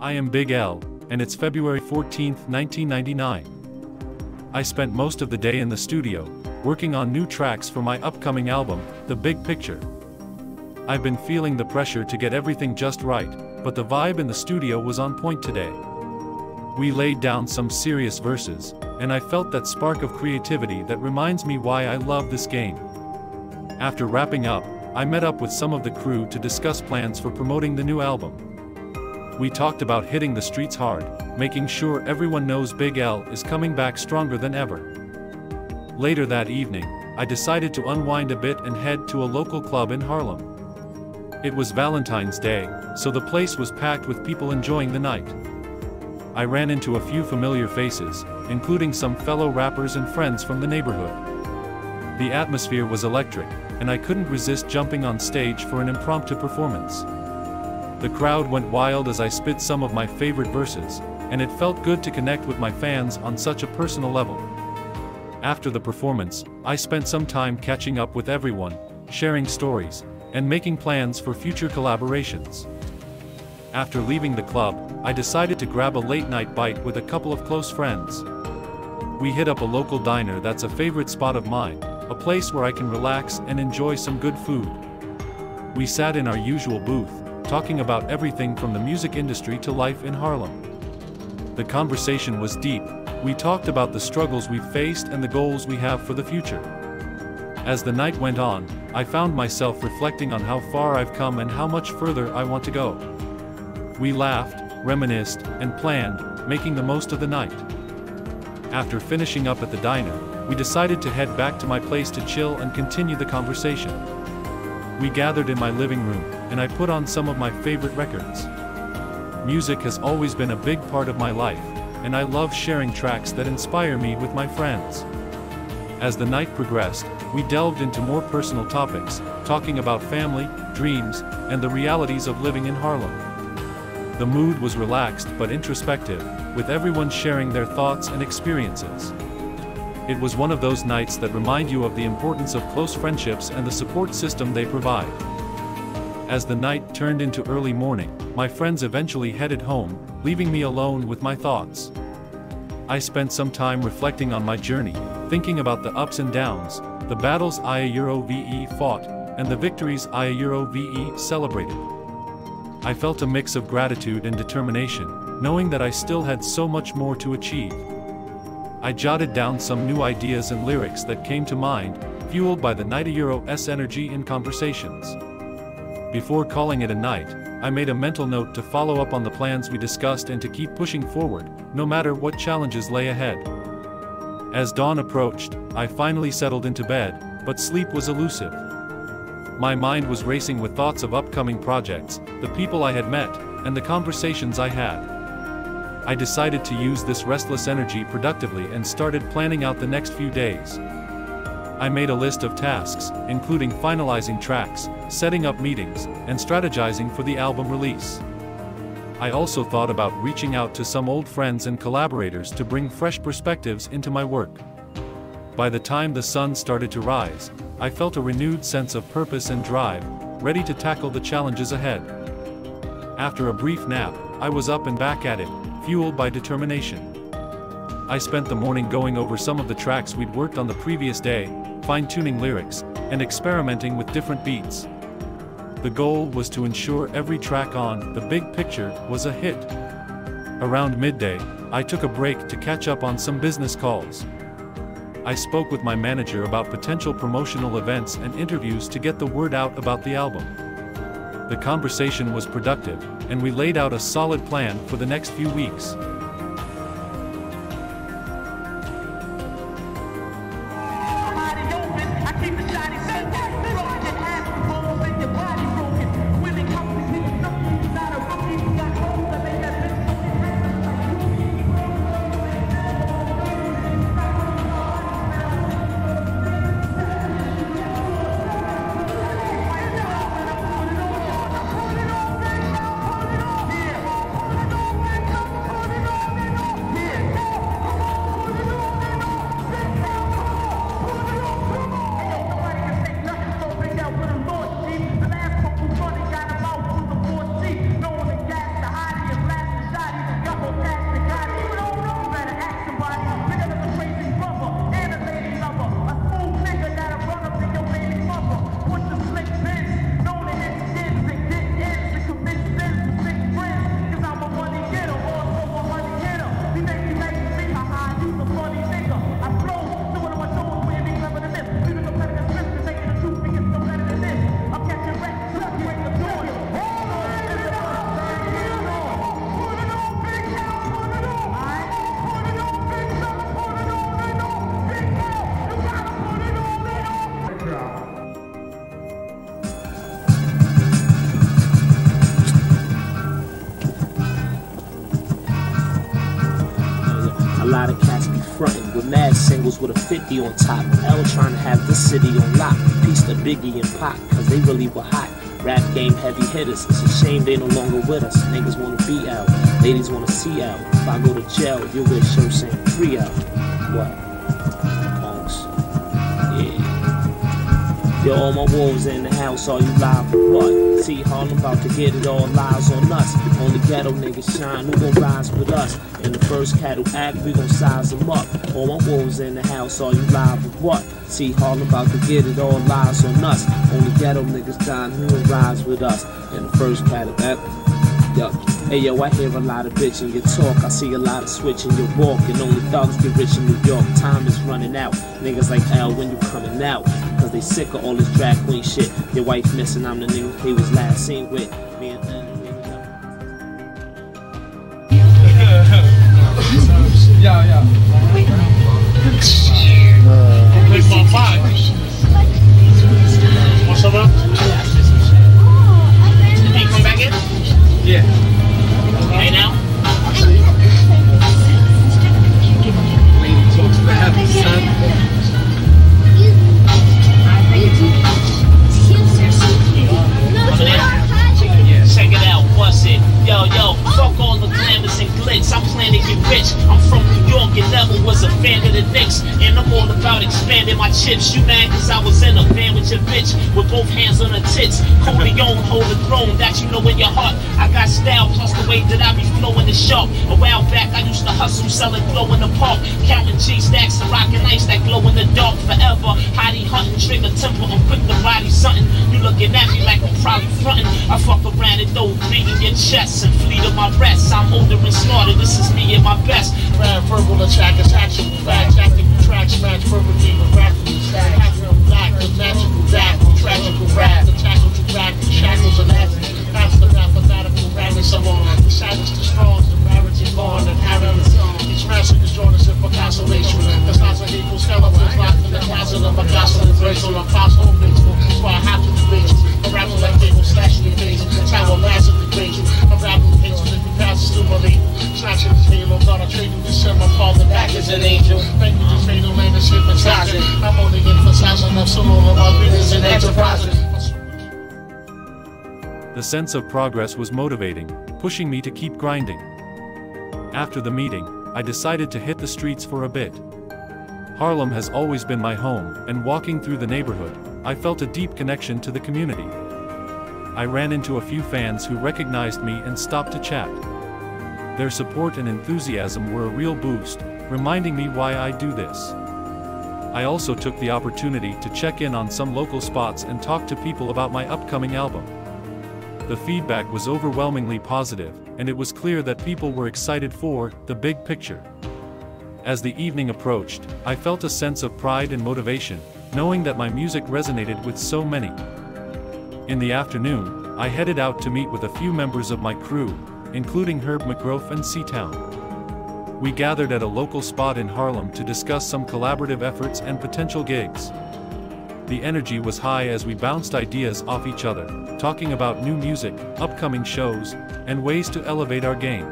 I am Big L, and it's February 14, 1999. I spent most of the day in the studio, working on new tracks for my upcoming album, The Big Picture. I've been feeling the pressure to get everything just right, but the vibe in the studio was on point today. We laid down some serious verses, and I felt that spark of creativity that reminds me why I love this game. After wrapping up, I met up with some of the crew to discuss plans for promoting the new album. We talked about hitting the streets hard, making sure everyone knows Big L is coming back stronger than ever. Later that evening, I decided to unwind a bit and head to a local club in Harlem. It was Valentine's Day, so the place was packed with people enjoying the night. I ran into a few familiar faces, including some fellow rappers and friends from the neighborhood. The atmosphere was electric, and I couldn't resist jumping on stage for an impromptu performance. The crowd went wild as I spit some of my favorite verses, and it felt good to connect with my fans on such a personal level. After the performance, I spent some time catching up with everyone, sharing stories, and making plans for future collaborations. After leaving the club, I decided to grab a late-night bite with a couple of close friends. We hit up a local diner that's a favorite spot of mine, a place where I can relax and enjoy some good food. We sat in our usual booth, talking about everything from the music industry to life in Harlem. The conversation was deep. We talked about the struggles we've faced and the goals we have for the future. As the night went on, I found myself reflecting on how far I've come and how much further I want to go. We laughed, reminisced, and planned, making the most of the night. After finishing up at the diner, we decided to head back to my place to chill and continue the conversation. We gathered in my living room, and I put on some of my favorite records. Music has always been a big part of my life, and I love sharing tracks that inspire me with my friends. As the night progressed, we delved into more personal topics, talking about family, dreams, and the realities of living in Harlem. The mood was relaxed but introspective, with everyone sharing their thoughts and experiences. It was one of those nights that remind you of the importance of close friendships and the support system they provide. As the night turned into early morning, my friends eventually headed home, leaving me alone with my thoughts. I spent some time reflecting on my journey, thinking about the ups and downs, the battles I fought, and the victories I celebrated. I felt a mix of gratitude and determination, knowing that I still had so much more to achieve. I jotted down some new ideas and lyrics that came to mind, fueled by the night's energy in conversations. Before calling it a night, I made a mental note to follow up on the plans we discussed and to keep pushing forward, no matter what challenges lay ahead. As dawn approached, I finally settled into bed, but sleep was elusive. My mind was racing with thoughts of upcoming projects, the people I had met, and the conversations I had. I decided to use this restless energy productively and started planning out the next few days. I made a list of tasks, including finalizing tracks, setting up meetings, and strategizing for the album release. I also thought about reaching out to some old friends and collaborators to bring fresh perspectives into my work. By the time the sun started to rise, I felt a renewed sense of purpose and drive, ready to tackle the challenges ahead. After a brief nap, I was up and back at it, fueled by determination. I spent the morning going over some of the tracks we'd worked on the previous day, fine-tuning lyrics, and experimenting with different beats. The goal was to ensure every track on The Big Picture was a hit. Around midday, I took a break to catch up on some business calls. I spoke with my manager about potential promotional events and interviews to get the word out about the album. The conversation was productive, and we laid out a solid plan for the next few weeks. frontin' with mad singles with a 50 on top. L trying to have this city on lock. Peace to Biggie and Pac, cause they really were hot. Rap game heavy hitters, it's a shame they no longer with us. Niggas wanna be out, ladies wanna see out. If I go to jail, you'll wear shirts saying free out. What? Punks. Yeah. Yo, all my wolves in the house, are you live for what? See, Harlem about to get it, all lies on us. Only ghetto niggas shine, who gon' rise with us? In the first cattle act, we gon' size them up. All my wolves in the house, are you live for what? See, Harlem about to get it, all lies on us. Only ghetto niggas dying, who gon' rise with us? In the first cattle act. Yo. Hey yo, I hear a lot of bitch in your talk. I see a lot of switch in your walk. And only thugs get rich in New York. Time is running out. Niggas like L, when you coming out? Cause they sick of all this drag queen shit. Your wife missing, I'm the nigga he was last seen with. Me and Yeah. Wait for 5. What's up? Can you come back in? Yeah. Hey now? Lady talks bad, son. Check it out, what's it? Yo, fuck all the glamours and glitz. I'm planning to get rich. I'm from New York and never was a fan of the Knicks. And I'm all about expanding my chips. You mad cause I was in a band with your bitch with both hands on her tits. Corleone hold the throne that you know in your heart. I got style plus the way that I be flowing is sharp. A while back I used to hustle selling glow in the park. Counting G-stacks and rocking ice that glow in the dark forever. Hottie hunting, trigger temper, I'm quick to body something. You looking at me like I'm probably frontin'. I fuck around and throw beating your chest and flee to my rest. I'm older and smarter, this is me at my best. Rap verbal attack is actual fact. Tactical tracks match perfectly with rap. Half-real black, the magical rap, tragical rap. The tackle to back, the shackles and acting. That's the mathematical madness I'm on. The sadness, the strong, the rarity born and arrogance. Each master is drawn as if for consolation. There's lots of hateful skeletons locked in the closet of my castle and graceful. I'm possible faithful, so I have to debate you. I'm rapping like cable, slashing your face. That's how I'm massively grateful. I'm rapping with hateful if you pass it through my label. Snatching this halo, gotta trade you this send my father back as an angel. Thank you to fatal man is hypnotizing. I'm only emphasizing up some of my business and enterprising. The sense of progress was motivating, pushing me to keep grinding. After the meeting, I decided to hit the streets for a bit. Harlem has always been my home, and walking through the neighborhood, I felt a deep connection to the community. I ran into a few fans who recognized me and stopped to chat. Their support and enthusiasm were a real boost, reminding me why I do this. I also took the opportunity to check in on some local spots and talk to people about my upcoming album. The feedback was overwhelmingly positive, and it was clear that people were excited for the big picture. As the evening approached, I felt a sense of pride and motivation, knowing that my music resonated with so many. In the afternoon, I headed out to meet with a few members of my crew, including Herb McGroth and C-Town. We gathered at a local spot in Harlem to discuss some collaborative efforts and potential gigs. The energy was high as we bounced ideas off each other, talking about new music, upcoming shows, and ways to elevate our game.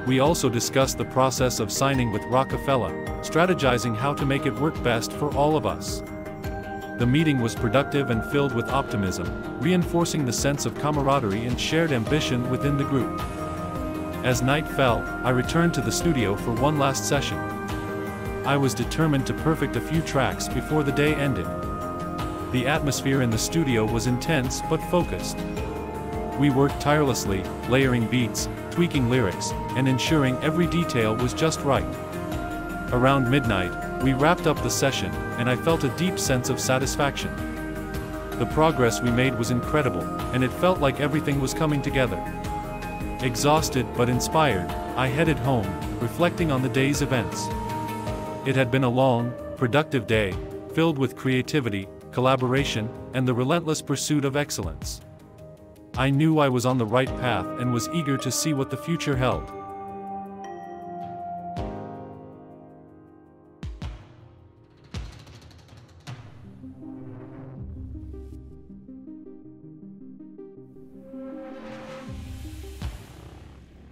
We also discussed the process of signing with Roc-A-Fella, strategizing how to make it work best for all of us. The meeting was productive and filled with optimism, reinforcing the sense of camaraderie and shared ambition within the group. As night fell, I returned to the studio for one last session. I was determined to perfect a few tracks before the day ended. The atmosphere in the studio was intense but focused. We worked tirelessly, layering beats, tweaking lyrics, and ensuring every detail was just right. Around midnight, we wrapped up the session, and I felt a deep sense of satisfaction. The progress we made was incredible, and it felt like everything was coming together. Exhausted but inspired, I headed home, reflecting on the day's events. It had been a long, productive day, filled with creativity, collaboration, and the relentless pursuit of excellence. I knew I was on the right path and was eager to see what the future held.